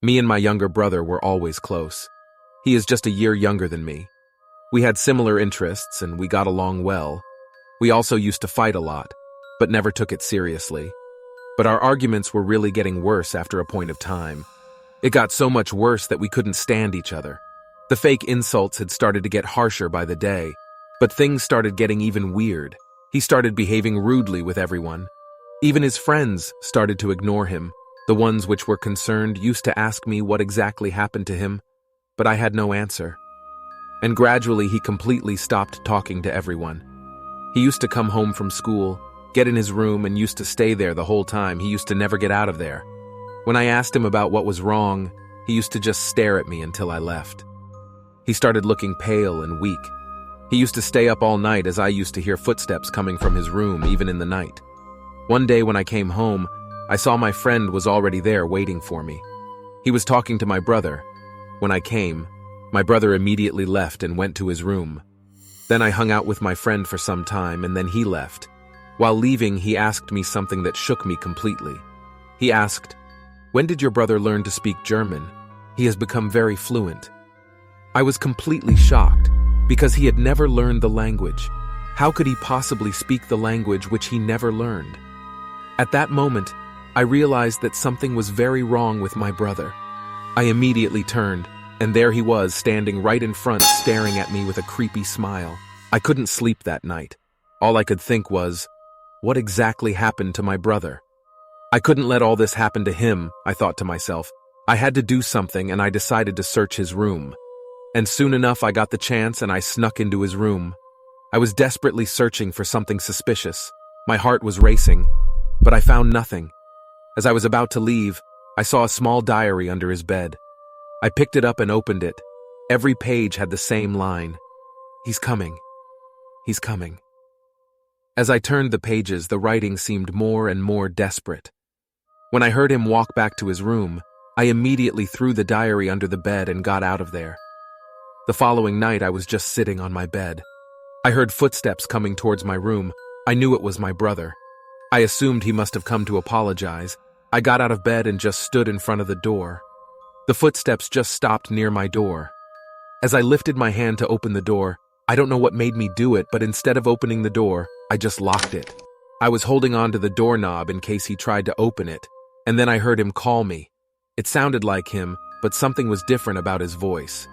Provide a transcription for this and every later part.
Me and my younger brother were always close. He is just a year younger than me. We had similar interests and we got along well. We also used to fight a lot, but never took it seriously. But our arguments were really getting worse after a point of time. It got so much worse that we couldn't stand each other. The fake insults had started to get harsher by the day, but things started getting even weird. He started behaving rudely with everyone. Even his friends started to ignore him. The ones which were concerned used to ask me what exactly happened to him, but I had no answer. And gradually he completely stopped talking to everyone. He used to come home from school, get in his room, and used to stay there the whole time. He used to never get out of there. When I asked him about what was wrong, he used to just stare at me until I left. He started looking pale and weak. He used to stay up all night as I used to hear footsteps coming from his room, even in the night. One day when I came home, I saw my friend was already there waiting for me. He was talking to my brother. When I came, my brother immediately left and went to his room. Then I hung out with my friend for some time and then he left. While leaving, he asked me something that shook me completely. He asked, "When did your brother learn to speak German? He has become very fluent." I was completely shocked because he had never learned the language. How could he possibly speak the language which he never learned? At that moment, I realized that something was very wrong with my brother. I immediately turned, and there he was standing right in front, staring at me with a creepy smile. I couldn't sleep that night. All I could think was, what exactly happened to my brother? I couldn't let all this happen to him, I thought to myself. I had to do something, and I decided to search his room. And soon enough, I got the chance and I snuck into his room. I was desperately searching for something suspicious. My heart was racing, but I found nothing. As I was about to leave, I saw a small diary under his bed. I picked it up and opened it. Every page had the same line. "He's coming. He's coming." As I turned the pages, the writing seemed more and more desperate. When I heard him walk back to his room, I immediately threw the diary under the bed and got out of there. The following night, I was just sitting on my bed. I heard footsteps coming towards my room. I knew it was my brother. I assumed he must have come to apologize. I got out of bed and just stood in front of the door. The footsteps just stopped near my door. As I lifted my hand to open the door, I don't know what made me do it, but instead of opening the door, I just locked it. I was holding on to the doorknob in case he tried to open it, and then I heard him call me. It sounded like him, but something was different about his voice.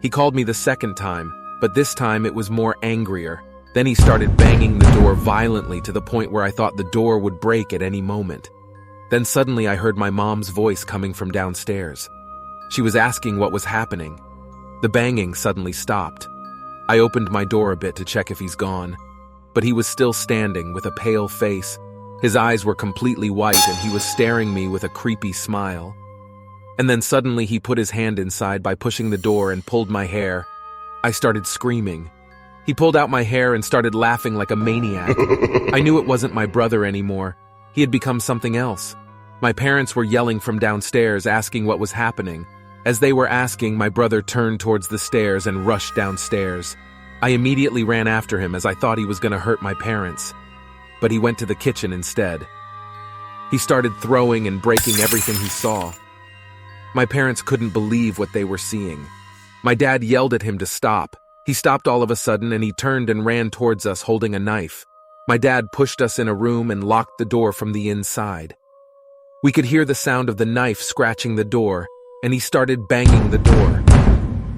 He called me the second time, but this time it was more angrier. Then he started banging the door violently to the point where I thought the door would break at any moment. Then suddenly I heard my mom's voice coming from downstairs. She was asking what was happening. The banging suddenly stopped. I opened my door a bit to check if he's gone, but he was still standing with a pale face. His eyes were completely white and he was staring me with a creepy smile. And then suddenly he put his hand inside by pushing the door and pulled my hair. I started screaming. He pulled out my hair and started laughing like a maniac. I knew it wasn't my brother anymore. He had become something else. My parents were yelling from downstairs, asking what was happening. As they were asking, my brother turned towards the stairs and rushed downstairs. I immediately ran after him as I thought he was going to hurt my parents. But he went to the kitchen instead. He started throwing and breaking everything he saw. My parents couldn't believe what they were seeing. My dad yelled at him to stop. He stopped all of a sudden and he turned and ran towards us holding a knife. My dad pushed us in a room and locked the door from the inside. We could hear the sound of the knife scratching the door, and he started banging the door.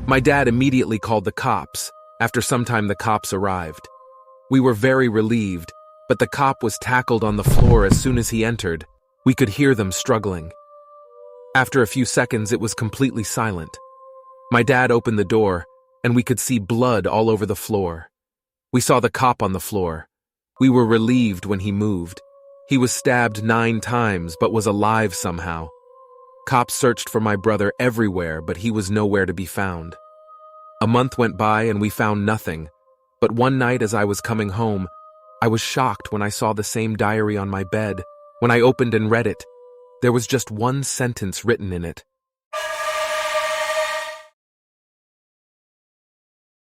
My dad immediately called the cops. After some time, the cops arrived. We were very relieved, but the cop was tackled on the floor as soon as he entered. We could hear them struggling. After a few seconds, it was completely silent. My dad opened the door, and we could see blood all over the floor. We saw the cop on the floor. We were relieved when he moved. He was stabbed 9 times but was alive somehow. Cops searched for my brother everywhere, but he was nowhere to be found. A month went by and we found nothing, but one night as I was coming home, I was shocked when I saw the same diary on my bed. When I opened and read it, there was just one sentence written in it.